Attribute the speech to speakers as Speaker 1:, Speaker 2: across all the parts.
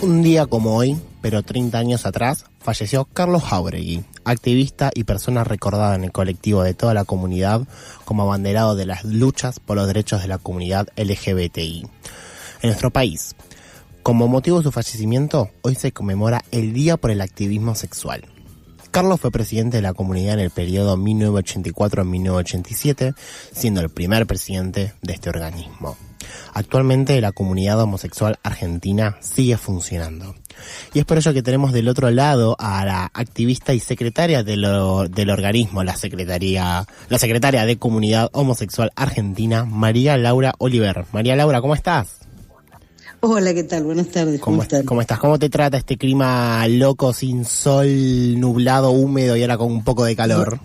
Speaker 1: Un día como hoy, pero 30 años atrás, falleció Carlos Jáuregui, activista y persona recordada en el colectivo de toda la comunidad como abanderado de las luchas por los derechos de la comunidad LGBTI. En nuestro país, como motivo de su fallecimiento, hoy se conmemora el Día por el Activismo Sexual. Carlos fue presidente de la comunidad en el periodo 1984-1987, siendo el primer presidente de este organismo. Actualmente la comunidad homosexual argentina sigue funcionando. Y es por ello que tenemos del otro lado a la activista y secretaria del organismo, la secretaria de Comunidad Homosexual Argentina, María Laura Oliver. María Laura, ¿cómo estás?
Speaker 2: Hola, ¿qué tal? Buenas tardes. ¿Cómo estás?
Speaker 1: ¿Cómo te trata este clima loco, sin sol, nublado, húmedo y ahora con un poco de calor?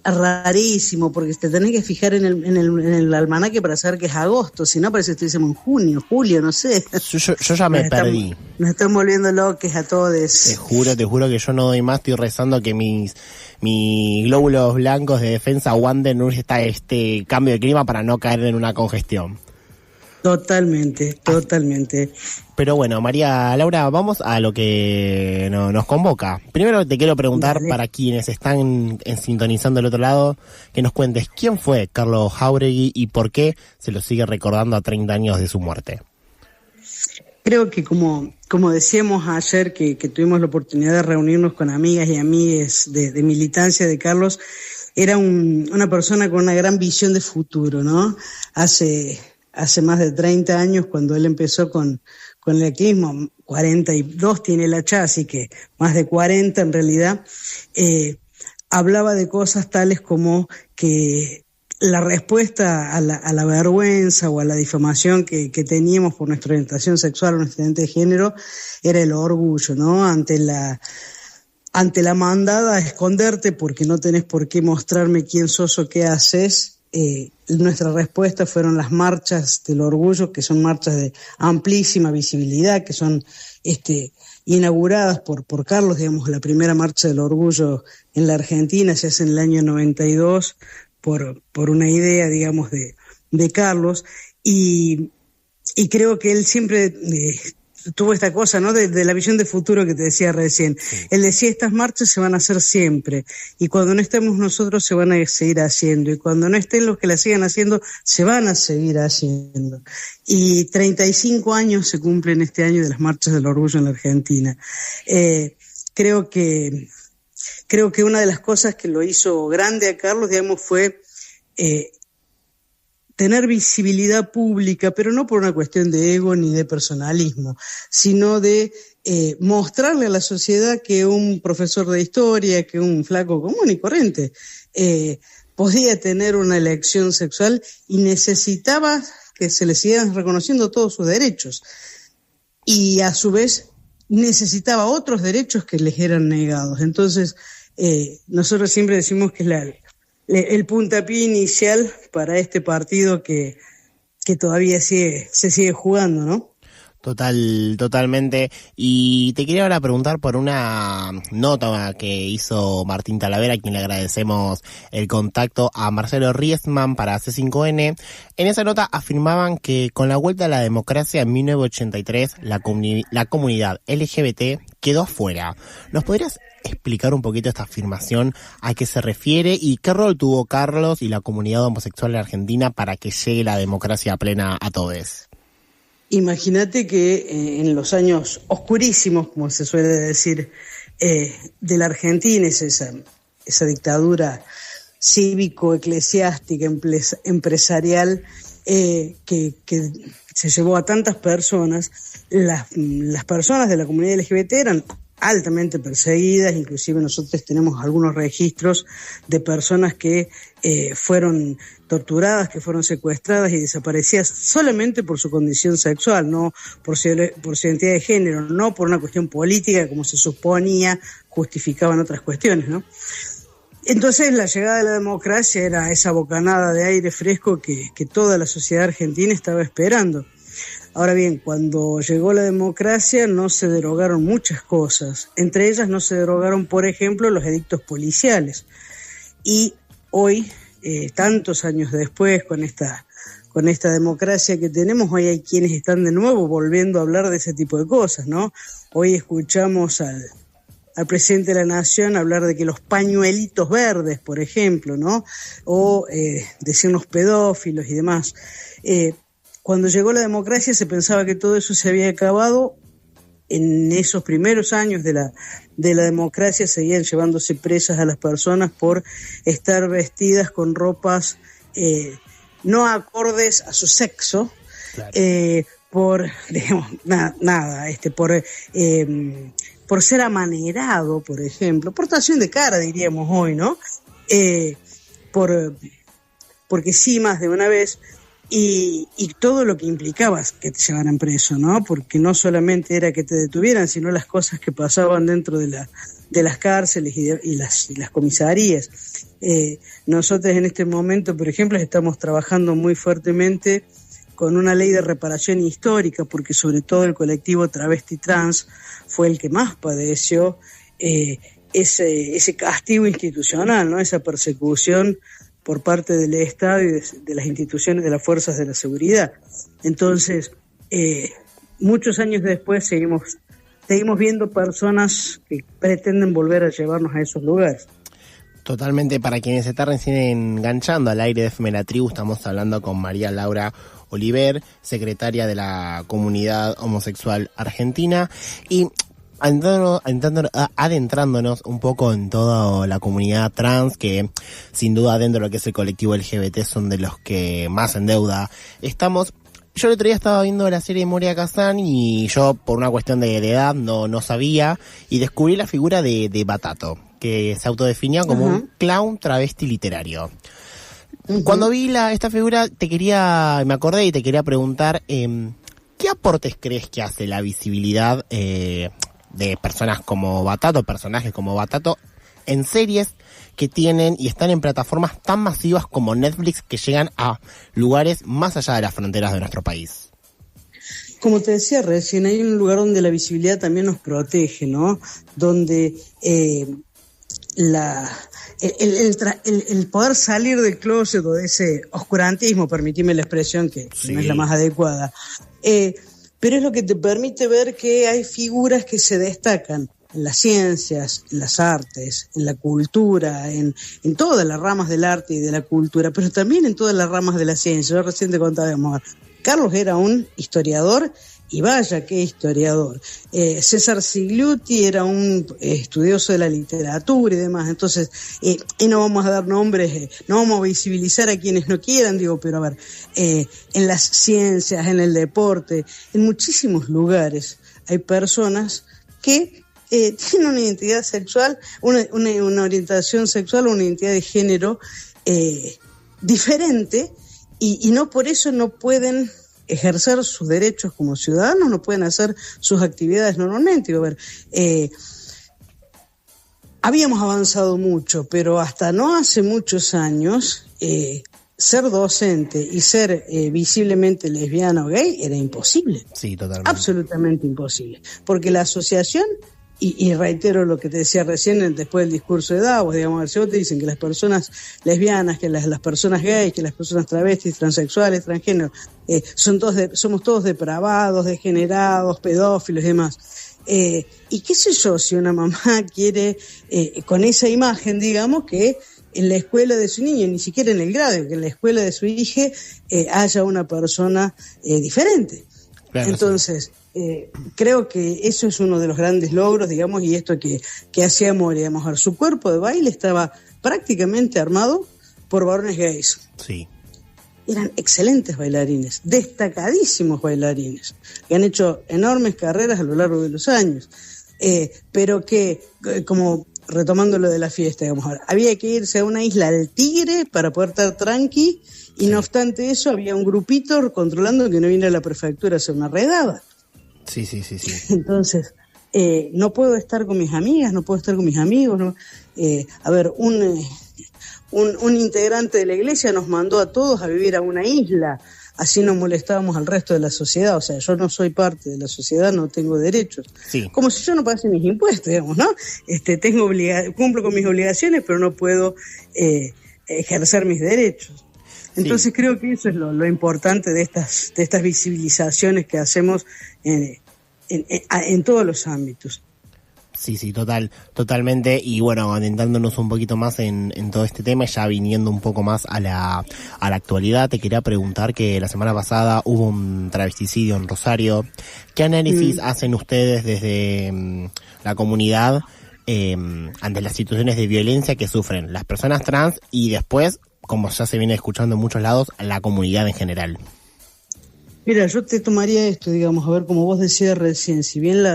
Speaker 2: Rarísimo, porque te tenés que fijar en el almanaque para saber que es agosto, si no parece que estuviésemos en junio, julio, no sé.
Speaker 1: Yo ya me perdí.
Speaker 2: Nos están volviendo locos a todos.
Speaker 1: Te juro que yo no doy más, estoy rezando que mis glóbulos blancos de defensa aguanten este cambio de clima para no caer en una congestión.
Speaker 2: Totalmente.
Speaker 1: Pero bueno, María Laura, vamos a lo que nos convoca. Primero te quiero preguntar, para quienes están sintonizando del otro lado, que nos cuentes quién fue Carlos Jáuregui y por qué se lo sigue recordando a 30 años de su muerte.
Speaker 2: Creo que como decíamos ayer que tuvimos la oportunidad de reunirnos con amigas y amigues de militancia de Carlos, era una persona con una gran visión de futuro, ¿no? Hace más de 30 años, cuando él empezó con el activismo, 42 tiene el Hacha, así que más de 40 en realidad, hablaba de cosas tales como que la respuesta a la vergüenza o a la difamación que teníamos por nuestra orientación sexual o nuestra identidad de género era el orgullo, ¿no? Ante la mandada a esconderte porque no tenés por qué mostrarme quién sos o qué haces. Nuestra respuesta fueron las marchas del orgullo, que son marchas de amplísima visibilidad, que son inauguradas por Carlos. Digamos, la primera marcha del orgullo en la Argentina se hace en el año 92 por una idea, digamos, de Carlos, y creo que él siempre tuvo esta cosa, ¿no? De la visión de futuro que te decía recién. Sí. Él decía, estas marchas se van a hacer siempre, y cuando no estemos nosotros se van a seguir haciendo, y cuando no estén los que la sigan haciendo, se van a seguir haciendo. Y 35 años se cumplen este año de las marchas del orgullo en la Argentina. Creo que una de las cosas que lo hizo grande a Carlos, digamos, fue tener visibilidad pública, pero no por una cuestión de ego ni de personalismo, sino de mostrarle a la sociedad que un profesor de historia, que un flaco común y corriente, podía tener una elección sexual y necesitaba que se le siguieran reconociendo todos sus derechos. Y a su vez necesitaba otros derechos que les eran negados. Entonces, nosotros siempre decimos que es el puntapié inicial para este partido que todavía se sigue jugando, ¿no?
Speaker 1: Totalmente. Y te quería ahora preguntar por una nota que hizo Martín Talavera, a quien le agradecemos el contacto, a Marcelo Riesman para C5N. En esa nota afirmaban que con la vuelta a la democracia en 1983, la comunidad LGBT quedó afuera. ¿Nos podrías explicar un poquito esta afirmación, a qué se refiere y qué rol tuvo Carlos y la comunidad homosexual en Argentina para que llegue la democracia plena a todos?
Speaker 2: Imagínate que en los años oscurísimos, como se suele decir, de la Argentina, es esa dictadura cívico-eclesiástica, empresarial, que se llevó a tantas personas. Las personas de la comunidad LGBT eran altamente perseguidas, inclusive nosotros tenemos algunos registros de personas que fueron torturadas, que fueron secuestradas y desaparecidas solamente por su condición sexual, no por su identidad de género, no por una cuestión política como se suponía justificaban otras cuestiones, ¿no? Entonces la llegada de la democracia era esa bocanada de aire fresco que toda la sociedad argentina estaba esperando. Ahora bien, cuando llegó la democracia no se derogaron muchas cosas. Entre ellas no se derogaron, por ejemplo, los edictos policiales. Y hoy, tantos años después, con esta con esta democracia que tenemos, hoy hay quienes están de nuevo volviendo a hablar de ese tipo de cosas, ¿no? Hoy escuchamos al presidente de la Nación hablar de que los pañuelitos verdes, por ejemplo, ¿no? O decirnos pedófilos y demás. Cuando llegó la democracia se pensaba que todo eso se había acabado. En esos primeros años de la democracia seguían llevándose presas a las personas por estar vestidas con ropas no acordes a su sexo, claro. Por, digamos, por ser amanerado, por ejemplo, portación de cara, diríamos hoy, ¿no? Porque sí, más de una vez. Y todo lo que implicaba que te llevaran preso, ¿no? Porque no solamente era que te detuvieran, sino las cosas que pasaban dentro de las cárceles y las comisarías. Nosotros en este momento, por ejemplo, estamos trabajando muy fuertemente con una ley de reparación histórica, porque sobre todo el colectivo travesti trans fue el que más padeció ese castigo institucional, ¿no? Esa persecución por parte del Estado y de las instituciones de las fuerzas de la seguridad. Entonces, muchos años después seguimos viendo personas que pretenden volver a llevarnos a esos lugares.
Speaker 1: Totalmente, para quienes se están recién enganchando al aire de FM La Tribu, estamos hablando con María Laura Oliver, secretaria de la Comunidad Homosexual Argentina, y adentrándonos un poco en toda la comunidad trans, que sin duda dentro de lo que es el colectivo LGBT son de los que más en deuda estamos. Yo el otro día estaba viendo la serie de Moria Kazan y yo por una cuestión de edad no sabía, y descubrí la figura de Batato, que se autodefinía como un clown travesti literario. Cuando vi esta figura me acordé y te quería preguntar, ¿qué aportes crees que hace la visibilidad de personas como Batato, personajes como Batato, en series que tienen y están en plataformas tan masivas como Netflix, que llegan a lugares más allá de las fronteras de nuestro país?
Speaker 2: Como te decía recién, hay un lugar donde la visibilidad también nos protege, ¿no? Donde el poder salir del closet o de ese oscurantismo, permitime la expresión que sí, no es la más adecuada, pero es lo que te permite ver que hay figuras que se destacan en las ciencias, en las artes, en la cultura, en todas las ramas del arte y de la cultura, pero también en todas las ramas de la ciencia. Yo recién te contaba, amor, Carlos era un historiador, y vaya qué historiador. César Sigliuti era un estudioso de la literatura y demás. Entonces, y no vamos a dar nombres, no vamos a visibilizar a quienes no quieran, pero a ver, en las ciencias, en el deporte, en muchísimos lugares hay personas que tienen una identidad sexual, una orientación sexual, una identidad de género diferente, y no por eso no pueden ejercer sus derechos como ciudadanos, no pueden hacer sus actividades normalmente. A ver, habíamos avanzado mucho, pero hasta no hace muchos años, ser docente y ser visiblemente lesbiana o gay era imposible.
Speaker 1: Sí, totalmente.
Speaker 2: Absolutamente imposible. Porque la asociación, y reitero lo que te decía recién después del discurso de Davos, digamos, si vos te dicen que las personas lesbianas, que las personas gays, que las personas travestis, transexuales, transgénero, somos todos depravados, degenerados, pedófilos y demás. Y qué sé yo, si una mamá quiere, con esa imagen, digamos, que en la escuela de su niño, ni siquiera en el grado, que en la escuela de su hija haya una persona diferente. Claro, entonces, sí. Creo que eso es uno de los grandes logros, digamos, y esto que hacía Moria, digamos, su cuerpo de baile estaba prácticamente armado por varones gays.
Speaker 1: Sí.
Speaker 2: Eran excelentes bailarines, destacadísimos bailarines, que han hecho enormes carreras a lo largo de los años, pero que, como retomando lo de la fiesta, digamos, había que irse a una isla del Tigre para poder estar tranqui, y no obstante eso había un grupito controlando que no viniera la prefectura a hacer una redada.
Speaker 1: Sí.
Speaker 2: Entonces, no puedo estar con mis amigas, no puedo estar con mis amigos, ¿no? A ver, un integrante de la iglesia nos mandó a todos a vivir a una isla, así no molestábamos al resto de la sociedad. O sea, yo no soy parte de la sociedad, no tengo derechos. Sí. Como si yo no pagase mis impuestos, digamos, ¿no? Cumplo con mis obligaciones, pero no puedo ejercer mis derechos. Entonces creo que eso es lo importante de estas visibilizaciones que hacemos en todos los ámbitos.
Speaker 1: Sí, totalmente. Y bueno, adentrándonos un poquito más en todo este tema, ya viniendo un poco más a la actualidad, te quería preguntar que la semana pasada hubo un travesticidio en Rosario. ¿Qué análisis hacen ustedes desde la comunidad ante las situaciones de violencia que sufren las personas trans y después, como ya se viene escuchando en muchos lados, la comunidad en general?
Speaker 2: Mira, yo te tomaría esto, digamos, a ver, como vos decías recién, si bien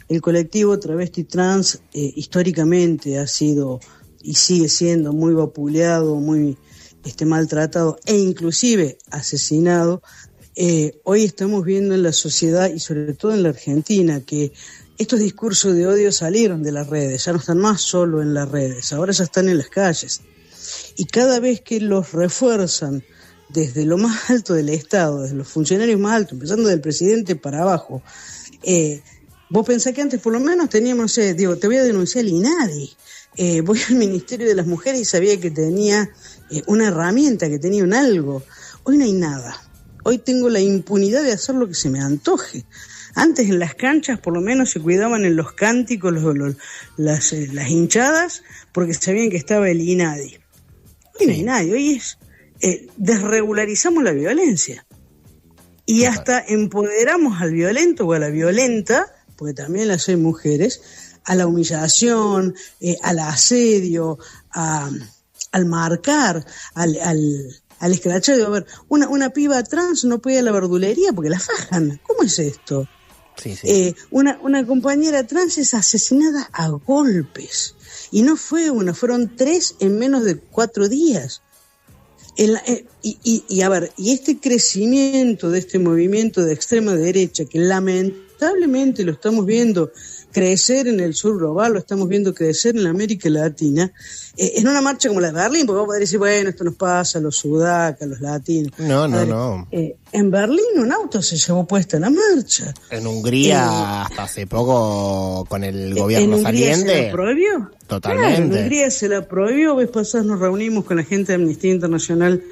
Speaker 2: el colectivo travesti trans históricamente ha sido y sigue siendo muy vapuleado, muy maltratado e inclusive asesinado, hoy estamos viendo en la sociedad y sobre todo en la Argentina que estos discursos de odio salieron de las redes, ya no están más solo en las redes, ahora ya están en las calles. Y cada vez que los refuerzan desde lo más alto del Estado, desde los funcionarios más altos, empezando del presidente para abajo, vos pensás que antes por lo menos teníamos, te voy a denunciar al INADI, voy al Ministerio de las Mujeres y sabía que tenía una herramienta, que tenía un algo. Hoy no hay nada. Hoy tengo la impunidad de hacer lo que se me antoje. Antes en las canchas por lo menos se cuidaban en los cánticos las hinchadas porque sabían que estaba el INADI. Hoy no hay nadie, hoy es desregularizamos la violencia y hasta empoderamos al violento o a la violenta, porque también las hay mujeres, a la humillación, al asedio, al marcar, al escrachado. A ver, una piba trans no puede ir a la verdulería porque la fajan. ¿Cómo es esto?
Speaker 1: Sí.
Speaker 2: Una compañera trans es asesinada a golpes. Y no fue una, fueron 3 en menos de 4 días. Y este crecimiento de este movimiento de extrema derecha, que lamentablemente lo estamos viendo crecer en el sur global, lo estamos viendo crecer en la América Latina, en una marcha como la de Berlín, porque vos podés decir, bueno, esto nos pasa a los sudacas, a los latinos.
Speaker 1: No.
Speaker 2: En Berlín un auto se llevó puesta en la marcha.
Speaker 1: En Hungría, hasta hace poco, con el gobierno saliente. ¿En Hungría
Speaker 2: se la prohibió?
Speaker 1: Totalmente.
Speaker 2: Claro, en Hungría se la prohibió. Vez pasada nos reunimos con la gente de Amnistía Internacional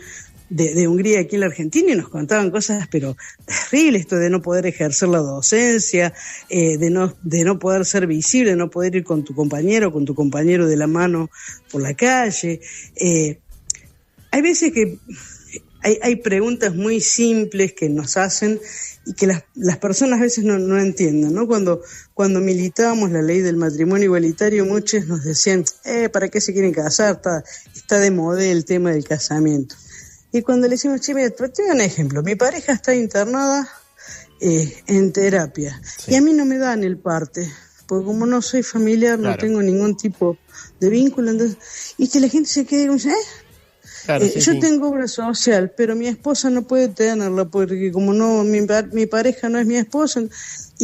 Speaker 2: de Hungría aquí en la Argentina y nos contaban cosas pero terribles, esto de no poder ejercer la docencia, de no poder ser visible, de no poder ir con tu compañero de la mano por la calle. Hay veces que hay preguntas muy simples que nos hacen y que las personas a veces no entienden, ¿no? Cuando militábamos la ley del matrimonio igualitario, muchos nos decían, ¿para qué se quieren casar? Está de moda el tema del casamiento. Y cuando le decimos, che, mira, te doy un ejemplo, mi pareja está internada en terapia, y a mí no me dan el parte, porque como no soy familiar, no tengo ningún tipo de vínculo, entonces, y que la gente se quede como, yo tengo obra social, pero mi esposa no puede tenerla, porque como no, mi pareja no es mi esposa.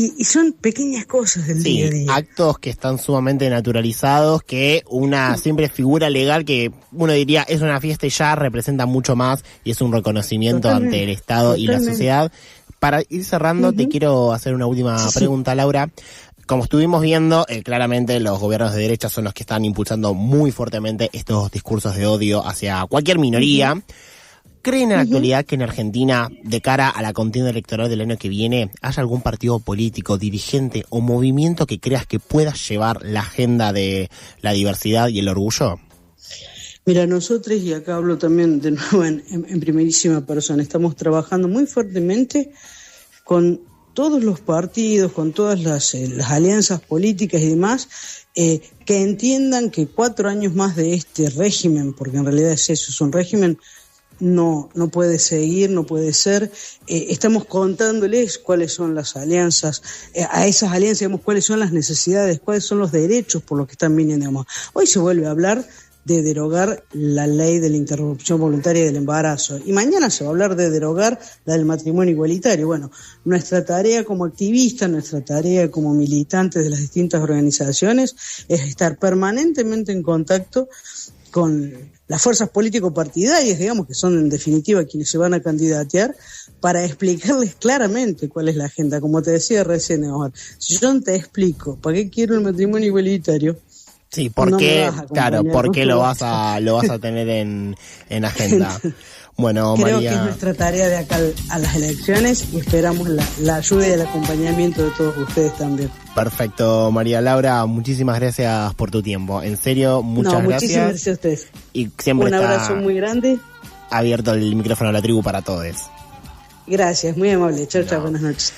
Speaker 2: Y son pequeñas cosas del día a día.
Speaker 1: Actos que están sumamente naturalizados, que una simple figura legal que uno diría es una fiesta y ya representa mucho más y es un reconocimiento ante el Estado y la sociedad. Para ir cerrando, te quiero hacer una última pregunta, Laura. Como estuvimos viendo, claramente los gobiernos de derecha son los que están impulsando muy fuertemente estos discursos de odio hacia cualquier minoría. ¿Creen en la actualidad que en Argentina, de cara a la contienda electoral del año que viene, haya algún partido político, dirigente o movimiento que creas que pueda llevar la agenda de la diversidad y el orgullo?
Speaker 2: Mira, nosotros, y acá hablo también de nuevo en primerísima persona, estamos trabajando muy fuertemente con todos los partidos, con todas las alianzas políticas y demás, que entiendan que 4 años más de este régimen, porque en realidad es eso, es un régimen, no puede seguir, no puede ser. Estamos contándoles cuáles son las alianzas, a esas alianzas, digamos, cuáles son las necesidades, cuáles son los derechos por los que están viniendo, digamos. Hoy se vuelve a hablar de derogar la ley de la interrupción voluntaria del embarazo y mañana se va a hablar de derogar la del matrimonio igualitario. Bueno, nuestra tarea como activistas, nuestra tarea como militantes de las distintas organizaciones es estar permanentemente en contacto con las fuerzas político-partidarias, digamos, que son en definitiva quienes se van a candidatear, para explicarles claramente cuál es la agenda. Como te decía recién, Omar, si yo no te explico para qué quiero el matrimonio igualitario,
Speaker 1: Sí, ¿por qué? Claro, ¿por qué lo vas a tener en agenda? Bueno,
Speaker 2: creo
Speaker 1: María,
Speaker 2: que es nuestra tarea de acá a las elecciones y esperamos la ayuda y el acompañamiento de todos ustedes también.
Speaker 1: Perfecto, María Laura, muchísimas gracias por tu tiempo. En serio, muchas gracias.
Speaker 2: Muchísimas gracias a ustedes.
Speaker 1: Y siempre
Speaker 2: un abrazo muy grande.
Speaker 1: Abierto el micrófono a la tribu para todos.
Speaker 2: Gracias, muy amable. Chao, chao, buenas noches.